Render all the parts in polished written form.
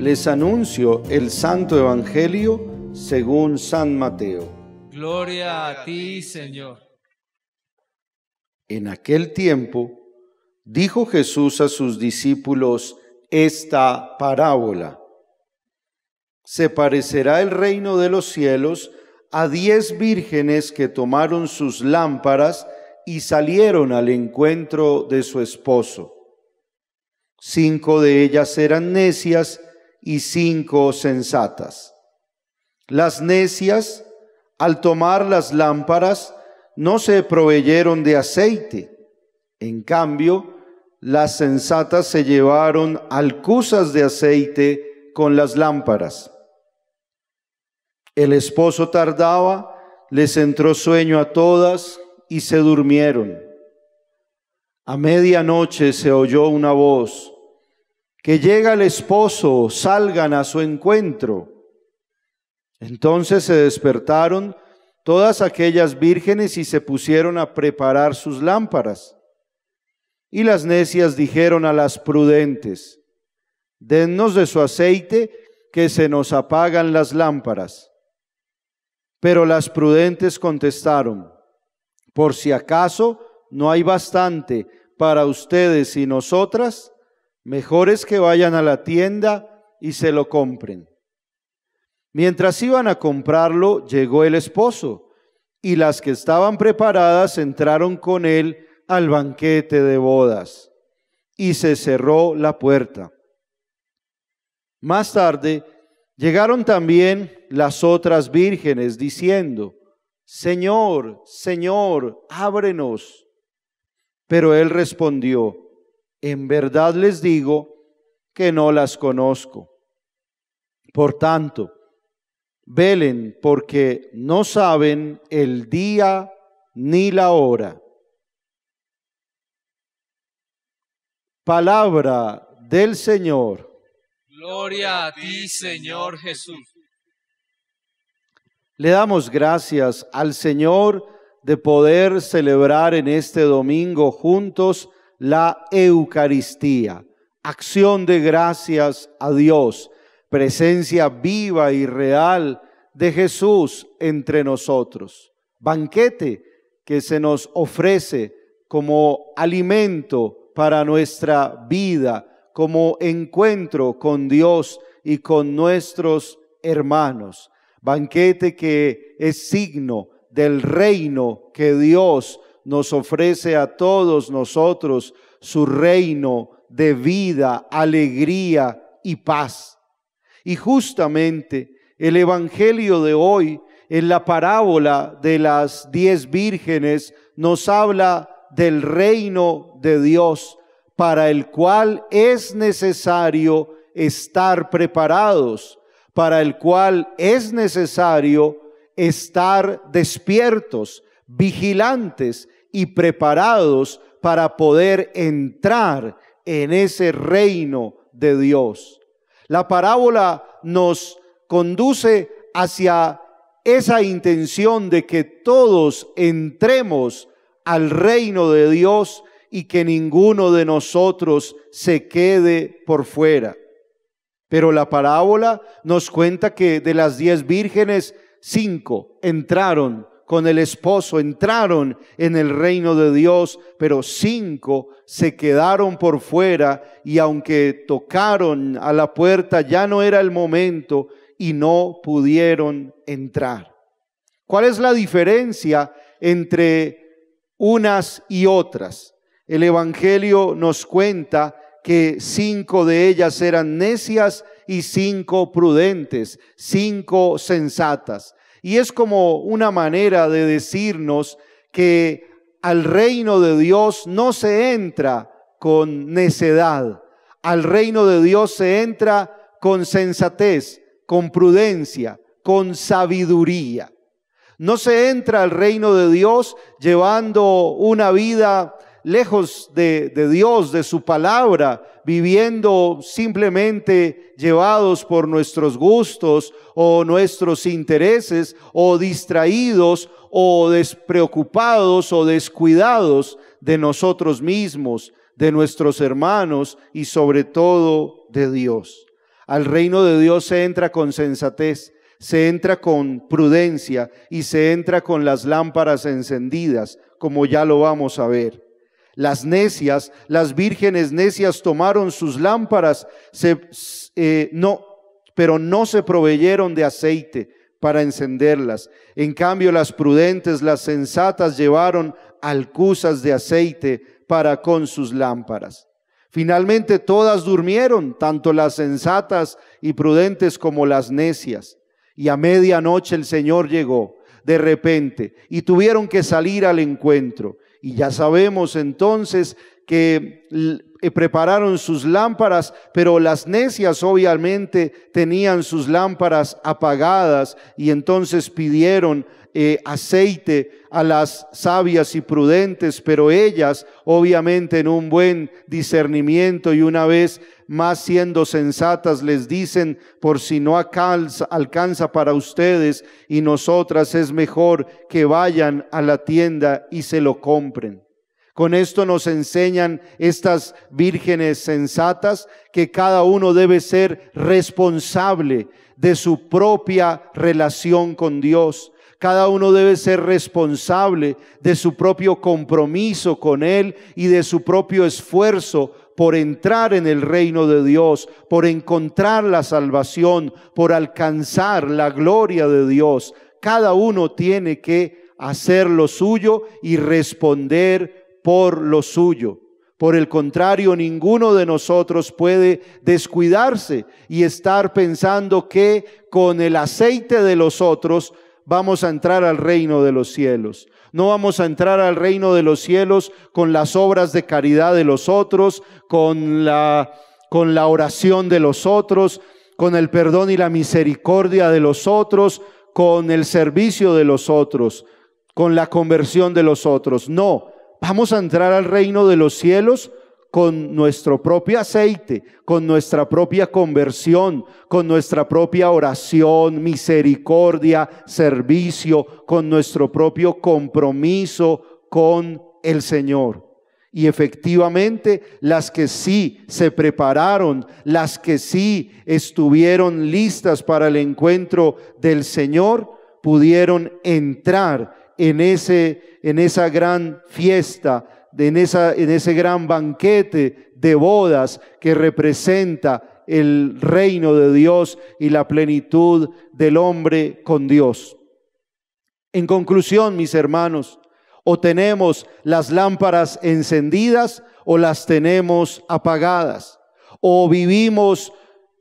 Les anuncio el Santo Evangelio según San Mateo. Gloria a ti, Señor. En aquel tiempo, dijo Jesús a sus discípulos esta parábola. Se parecerá el reino de los cielos a 10 vírgenes que tomaron sus lámparas y salieron al encuentro de su esposo. 5 de ellas eran necias y 5 sensatas. Las necias, al tomar las lámparas, no se proveyeron de aceite. En cambio, las sensatas se llevaron alcuzas de aceite con las lámparas. El esposo tardaba, les entró sueño a todas y se durmieron. A medianoche se oyó una voz: que llega el esposo, salgan a su encuentro. Entonces se despertaron todas aquellas vírgenes y se pusieron a preparar sus lámparas. Y las necias dijeron a las prudentes: dennos de su aceite, que se nos apagan las lámparas. Pero las prudentes contestaron: por si acaso no hay bastante para ustedes y nosotras, mejor es que vayan a la tienda y se lo compren. Mientras iban a comprarlo, llegó el esposo, y las que estaban preparadas entraron con él al banquete de bodas, y se cerró la puerta. Más tarde llegaron también las otras vírgenes, diciendo: Señor, Señor, ábrenos. Pero él respondió: en verdad les digo que no las conozco. Por tanto, velen, porque no saben el día ni la hora. Palabra del Señor. Gloria a ti, Señor Jesús. Le damos gracias al Señor de poder celebrar en este domingo juntos la Eucaristía, acción de gracias a Dios, presencia viva y real de Jesús entre nosotros. Banquete que se nos ofrece como alimento para nuestra vida, como encuentro con Dios y con nuestros hermanos. Banquete que es signo del reino que Dios nos ofrece a todos nosotros, su reino de vida, alegría y paz. Y justamente el Evangelio de hoy, en la parábola de las 10 vírgenes, nos habla del reino de Dios, para el cual es necesario estar preparados, para el cual es necesario estar despiertos, vigilantes y preparados para poder entrar en ese reino de Dios. La parábola nos conduce hacia esa intención de que todos entremos al reino de Dios y que ninguno de nosotros se quede por fuera. Pero la parábola nos cuenta que de las 10 vírgenes, 5 entraron con el esposo, entraron en el reino de Dios, pero 5 se quedaron por fuera, y aunque tocaron a la puerta, ya no era el momento y no pudieron entrar. ¿Cuál es la diferencia entre unas y otras? El Evangelio nos cuenta que 5 de ellas eran necias y 5 prudentes, 5 sensatas. Y es como una manera de decirnos que al reino de Dios no se entra con necedad. Al reino de Dios se entra con sensatez, con prudencia, con sabiduría. No se entra al reino de Dios llevando una vida lejos de Dios, de su palabra, viviendo simplemente llevados por nuestros gustos o nuestros intereses, o distraídos o despreocupados o descuidados de nosotros mismos, de nuestros hermanos y sobre todo de Dios. Al reino de Dios se entra con sensatez, se entra con prudencia y se entra con las lámparas encendidas, como ya lo vamos a ver. Las necias, las vírgenes necias tomaron sus lámparas, pero no se proveyeron de aceite para encenderlas. En cambio, las prudentes, las sensatas, llevaron alcuzas de aceite para con sus lámparas. Finalmente todas durmieron, tanto las sensatas y prudentes como las necias. Y a medianoche el Señor llegó de repente y tuvieron que salir al encuentro. Y ya sabemos entonces que prepararon sus lámparas, pero las necias obviamente tenían sus lámparas apagadas y entonces pidieron aceite a las sabias y prudentes, pero ellas obviamente en un buen discernimiento y una vez más siendo sensatas les dicen: por si no alcanza para ustedes y nosotras, es mejor que vayan a la tienda y se lo compren. Con esto nos enseñan estas vírgenes sensatas que cada uno debe ser responsable de su propia relación con Dios. Cada uno debe ser responsable de su propio compromiso con Él y de su propio esfuerzo por entrar en el reino de Dios, por encontrar la salvación, por alcanzar la gloria de Dios. Cada uno tiene que hacer lo suyo y responder por lo suyo. Por el contrario, ninguno de nosotros puede descuidarse y estar pensando que con el aceite de los otros vamos a entrar al reino de los cielos. No vamos a entrar al reino de los cielos con las obras de caridad de los otros, con la oración de los otros, con el perdón y la misericordia de los otros, con el servicio de los otros, con la conversión de los otros. No, vamos a entrar al reino de los cielos con nuestro propio aceite, con nuestra propia conversión, con nuestra propia oración, misericordia, servicio, con nuestro propio compromiso con el Señor. Y efectivamente, las que sí se prepararon, las que sí estuvieron listas para el encuentro del Señor, pudieron entrar en esa gran fiesta, en ese gran banquete de bodas que representa el reino de Dios y la plenitud del hombre con Dios. En conclusión, mis hermanos, o tenemos las lámparas encendidas o las tenemos apagadas, o vivimos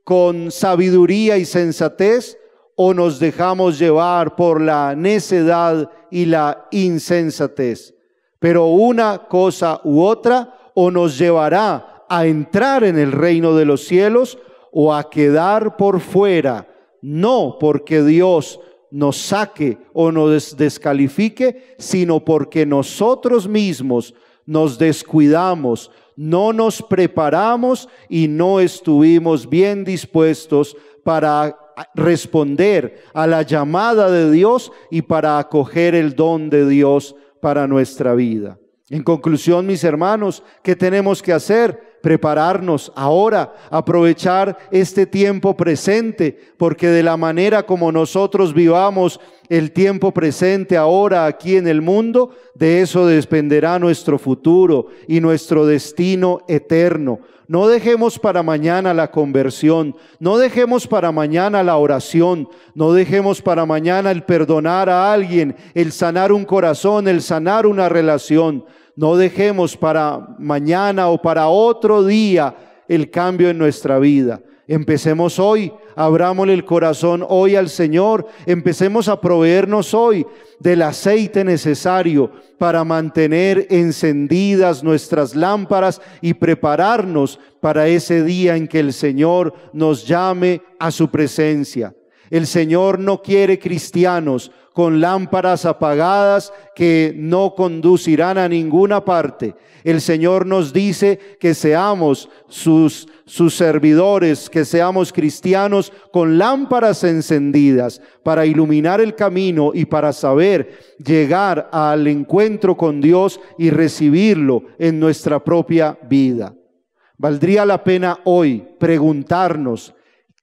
con sabiduría y sensatez, o nos dejamos llevar por la necedad y la insensatez. Pero una cosa u otra o nos llevará a entrar en el reino de los cielos o a quedar por fuera, no porque Dios nos saque o nos descalifique, sino porque nosotros mismos nos descuidamos, no nos preparamos y no estuvimos bien dispuestos para responder a la llamada de Dios y para acoger el don de Dios para nuestra vida. En conclusión, mis hermanos, ¿qué tenemos que hacer? Prepararnos ahora, aprovechar este tiempo presente, porque de la manera como nosotros vivamos el tiempo presente ahora aquí en el mundo, de eso dependerá nuestro futuro y nuestro destino eterno. No dejemos para mañana la conversión, no dejemos para mañana la oración, no dejemos para mañana el perdonar a alguien, el sanar un corazón, el sanar una relación. No dejemos para mañana o para otro día el cambio en nuestra vida. Empecemos hoy, abrámosle el corazón hoy al Señor, empecemos a proveernos hoy del aceite necesario para mantener encendidas nuestras lámparas y prepararnos para ese día en que el Señor nos llame a su presencia. El Señor no quiere cristianos con lámparas apagadas que no conducirán a ninguna parte. El Señor nos dice que seamos sus servidores, que seamos cristianos con lámparas encendidas para iluminar el camino y para saber llegar al encuentro con Dios y recibirlo en nuestra propia vida. Valdría la pena hoy preguntarnos: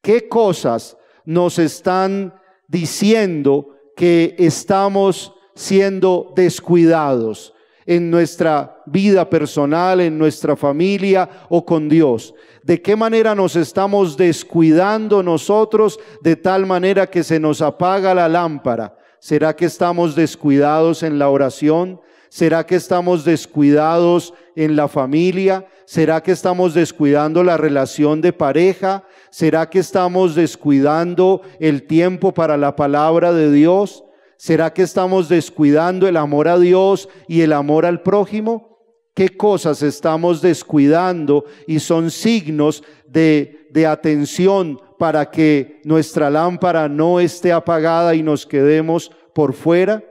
¿Qué cosas nos están diciendo que estamos siendo descuidados en nuestra vida personal, en nuestra familia o con Dios? ¿De qué manera nos estamos descuidando nosotros de tal manera que se nos apaga la lámpara? ¿Será que estamos descuidados en la oración? ¿Será que estamos descuidados en la familia? ¿Será que estamos descuidando la relación de pareja? ¿Será que estamos descuidando el tiempo para la palabra de Dios? ¿Será que estamos descuidando el amor a Dios y el amor al prójimo? ¿Qué cosas estamos descuidando y son signos de atención para que nuestra lámpara no esté apagada y nos quedemos por fuera?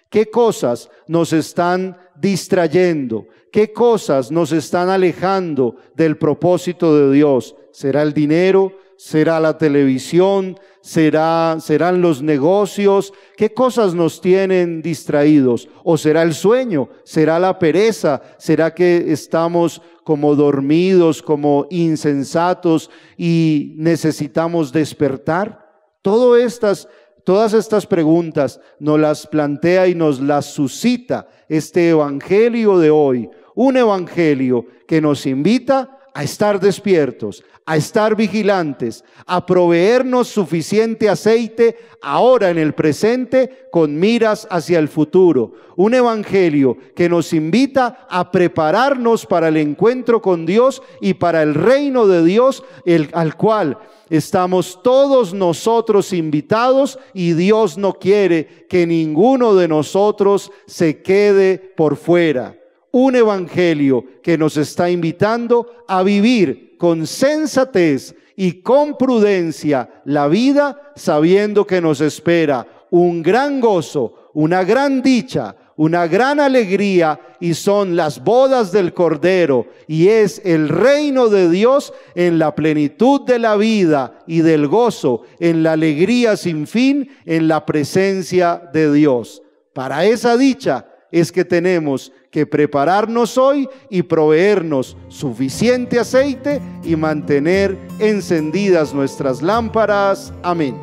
¿Qué cosas nos están distrayendo? ¿Qué cosas nos están alejando del propósito de Dios? ¿Será el dinero? ¿Será la televisión? ¿Serán los negocios? ¿Qué cosas nos tienen distraídos? ¿O será el sueño? ¿Será la pereza? ¿Será que estamos como dormidos, como insensatos y necesitamos despertar? Todas estas preguntas nos las plantea y nos las suscita este evangelio de hoy. Un evangelio que nos invita a estar despiertos, a estar vigilantes, a proveernos suficiente aceite ahora en el presente con miras hacia el futuro. Un evangelio que nos invita a prepararnos para el encuentro con Dios y para el reino de Dios, al cual estamos todos nosotros invitados, y Dios no quiere que ninguno de nosotros se quede por fuera. Un evangelio que nos está invitando a vivir con sensatez y con prudencia la vida, sabiendo que nos espera un gran gozo, una gran dicha, una gran alegría, y son las bodas del Cordero, y es el reino de Dios en la plenitud de la vida y del gozo, en la alegría sin fin, en la presencia de Dios. Para esa dicha es que tenemos que prepararnos hoy y proveernos suficiente aceite y mantener encendidas nuestras lámparas. Amén.